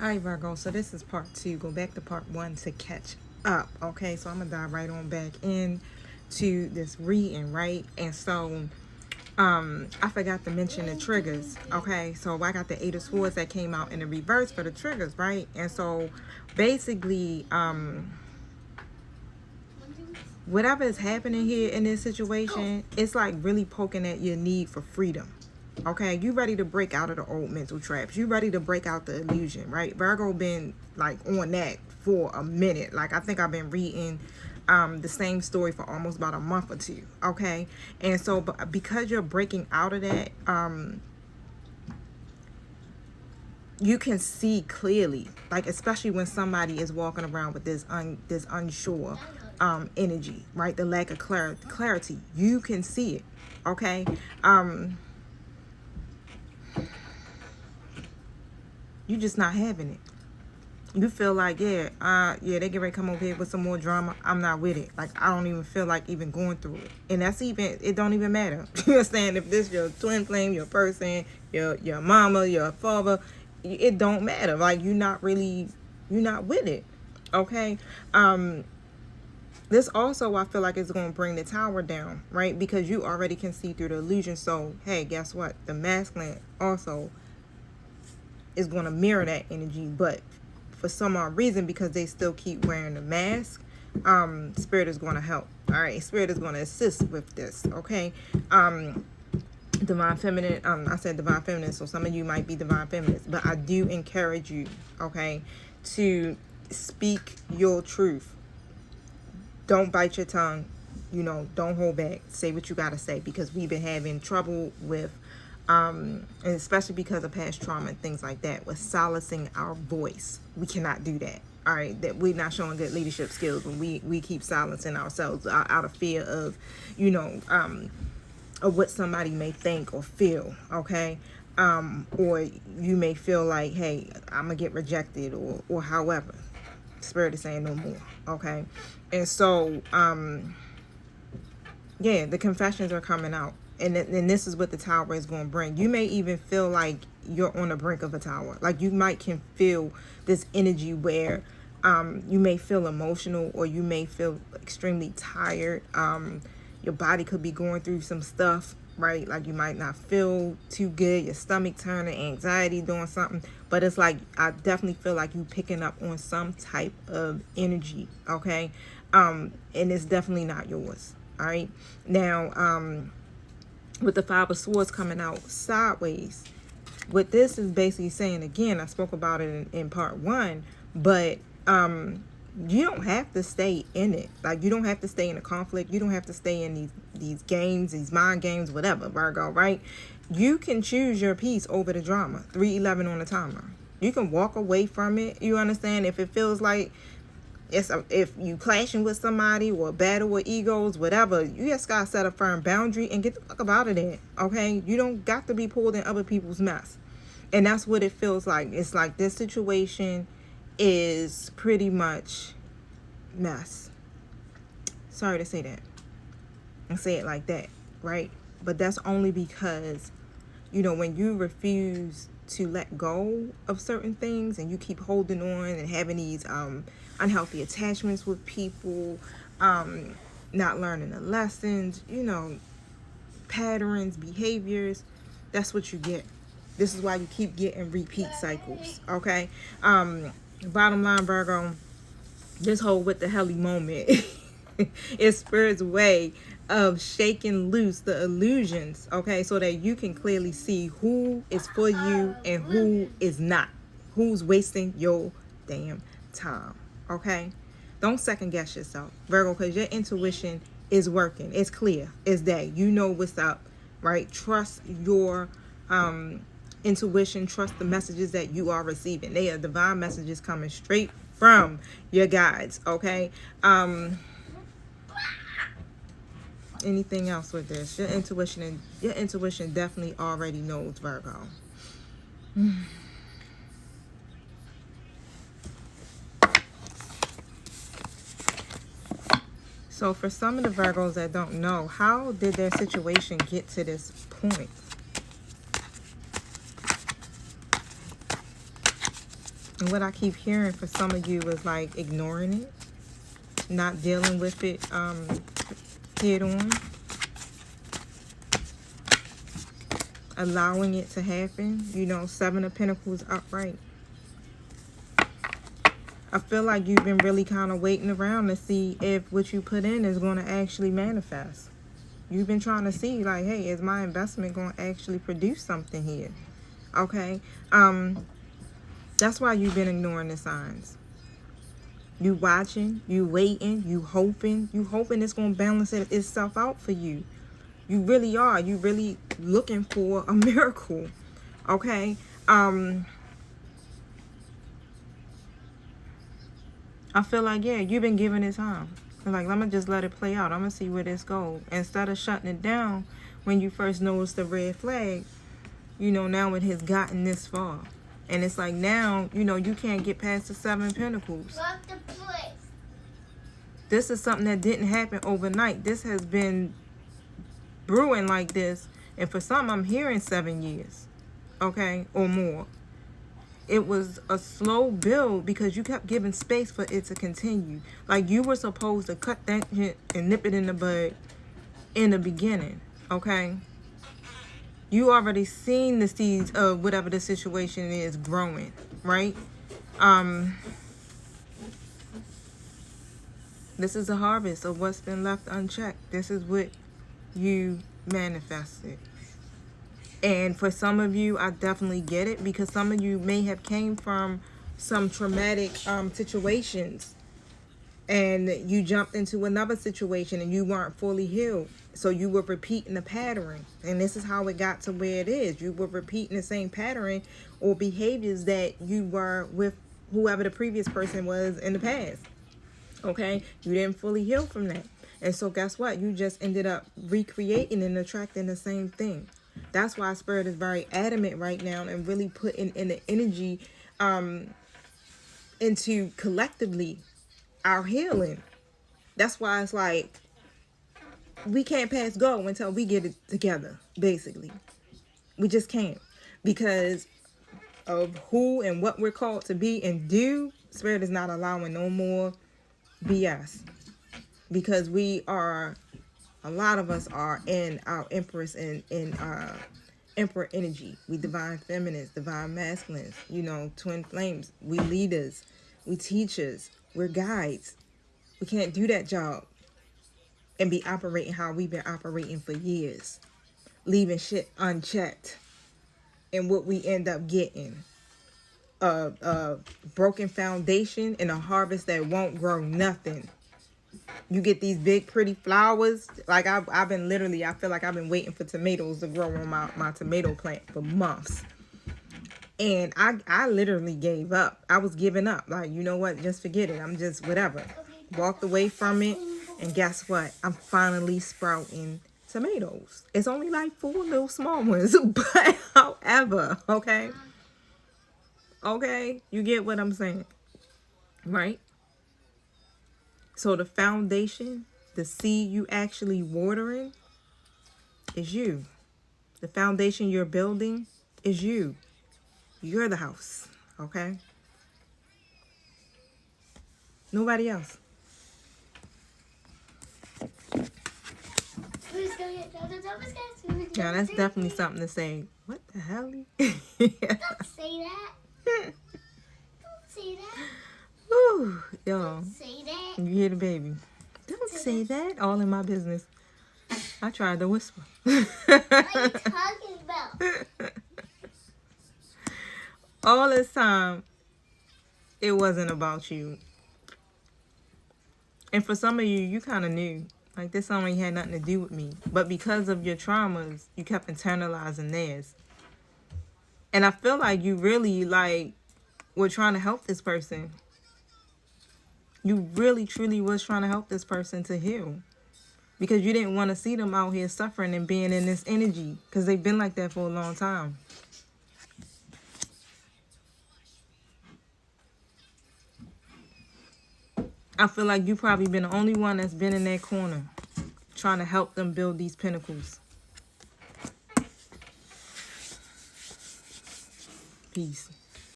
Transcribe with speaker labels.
Speaker 1: All right, Virgo, so this is part 2. Go back to part 1 to catch up. Okay, so I'm going to dive right on back in to this reading, right? And so I forgot to mention the triggers. Okay, so I got the 8 of Swords that came out in the reverse for the triggers, right? And so basically, whatever is happening here in this situation, it's like really poking at your need for freedom. Okay, you ready to break out of the old mental traps. You ready to break out the illusion, right? Virgo been like on that for a minute. Like I think I've been reading the same story for almost about a month or two. Okay, and so because you're breaking out of that, you can see clearly, like especially when somebody is walking around with this unsure energy, right? The lack of clarity. You can see it. Okay. You just not having it. You feel like, yeah, they get ready to come over here with some more drama. I'm not with it. Like, I don't even feel like even going through it. And that's even, it don't even matter. You understand? If this your twin flame, your person, your mama, your father, it don't matter. Like, you're not with it. Okay? This also, I feel like, is going to bring the tower down, right? Because you already can see through the illusion. So, hey, guess what? The masculine also is going to mirror that energy, but for some odd reason, because they still keep wearing the mask, spirit is going to help. All right, spirit is going to assist with this. Okay, divine feminine. I said divine feminine, so some of you might be divine feminists, but I do encourage you, okay, to speak your truth. Don't bite your tongue. You know, don't hold back. Say what you got to say, because we've been having trouble with and especially because of past trauma and things like that, with silencing our voice. We cannot do that. All right, that we're not showing good leadership skills when we keep silencing ourselves out of fear of, of what somebody may think or feel. Okay, or you may feel like, hey, I'm gonna get rejected, or however. Spirit is saying no more. Okay, and so yeah, the confessions are coming out. And this is what the tower is going to bring. You may even feel like you're on the brink of a tower. Like you can feel this energy where you may feel emotional, or you may feel extremely tired. Your body could be going through some stuff, right? Like you might not feel too good. Your stomach turning, anxiety, doing something. But it's like, I definitely feel like you picking up on some type of energy, okay? And it's definitely not yours, all right? Now, with the 5 of Swords coming out sideways, what this is basically saying, again, I spoke about it in part 1, but you don't have to stay in it. Like, you don't have to stay in a conflict. You don't have to stay in these games, these mind games, whatever, Virgo, right? You can choose your peace over the drama. 311 on the timer. You can walk away from it. You understand? If it feels like if you clashing with somebody, or battle with egos, whatever, you just gotta set a firm boundary and get the fuck up out of there. Okay, you don't got to be pulled in other people's mess. And that's what it feels like. It's like this situation is pretty much mess. Sorry to say that and say it like that, right? But that's only because, when you refuse to let go of certain things, and you keep holding on and having these unhealthy attachments with people, not learning the lessons, patterns, behaviors, that's what you get. This is why you keep getting repeat cycles. Okay, bottom line, Virgo, this whole with the Helly moment is Spirit's way of shaking loose the illusions, okay, so that you can clearly see who is for you and who is not, who's wasting your damn time. Okay, don't second guess yourself, Virgo, because your intuition is working. It's clear. It's that you know what's up, right? Trust your intuition. Trust the messages that you are receiving. They are divine messages coming straight from your guides. Okay. Anything else with this? Your intuition definitely already knows, Virgo. So for some of the Virgos that don't know, how did their situation get to this point? And what I keep hearing for some of you is like ignoring it, not dealing with it head on, allowing it to happen. You know, Seven of Pentacles upright. I feel like you've been really kind of waiting around to see if what you put in is going to actually manifest. You've been trying to see, like, hey, is my investment going to actually produce something here? Okay? That's why you've been ignoring the signs. You watching, you waiting, you hoping it's going to balance itself out for you. You really are. You really looking for a miracle. Okay? I feel like, yeah, you've been giving it time. Like, let me just let it play out. I'm going to see where this goes. Instead of shutting it down when you first noticed the red flag, you know, now it has gotten this far. And it's like now, you know, you can't get past the Seven of Pentacles. This is something that didn't happen overnight. This has been brewing like this. And for some, I'm hearing 7 years. Okay? Or more. It was a slow build because you kept giving space for it to continue. Like, you were supposed to cut that shit and nip it in the bud in the beginning. Okay? You already seen the seeds of whatever the situation is growing. Right? This is a harvest of what's been left unchecked. This is what you manifested. And for some of you, I definitely get it, because some of you may have came from some traumatic situations, and you jumped into another situation and you weren't fully healed. So you were repeating the pattern, and this is how it got to where it is. You were repeating the same pattern or behaviors that you were with whoever the previous person was in the past. Okay? You didn't fully heal from that. And so guess what? You just ended up recreating and attracting the same thing. That's why Spirit is very adamant right now and really putting in the energy into collectively our healing. That's why it's like we can't pass go until we get it together, basically. We just can't, because of who and what we're called to be and do. Spirit is not allowing no more BS, because we are, a lot of us are in our Empress and in Emperor energy. We divine feminines, divine masculines, you know, twin flames. We leaders, we teachers, we're guides. We can't do that job and be operating how we've been operating for years, leaving shit unchecked. And what we end up getting, a broken foundation and a harvest that won't grow nothing. You get these big pretty flowers. Like I've been literally, I feel like I've been waiting for tomatoes to grow on my tomato plant for months. And I literally gave up. I was giving up. Like, you know what? Just forget it. I'm just whatever. Walked away from it. And guess what? I'm finally sprouting tomatoes. It's only like 4 little small ones. But however, okay? Okay? You get what I'm saying. Right? So the foundation, the seed you actually watering is you. The foundation you're building is you. You're the house, okay? Nobody else. Yeah, that's definitely something to say. What the hell?
Speaker 2: Don't say that. Don't say that.
Speaker 1: Woo, yo.
Speaker 2: Don't say that.
Speaker 1: You hear the baby. Don't say that. All in my business. I tried to whisper.
Speaker 2: What are you talking about?
Speaker 1: All this time, it wasn't about you. And for some of you, you kind of knew. Like, this only had nothing to do with me. But because of your traumas, you kept internalizing theirs. And I feel like you really, like, were trying to help this person. You really, truly was trying to help this person to heal. Because you didn't want to see them out here suffering and being in this energy. Because they've been like that for a long time. I feel like you probably been the only one that's been in that corner trying to help them build these pinnacles. Peace.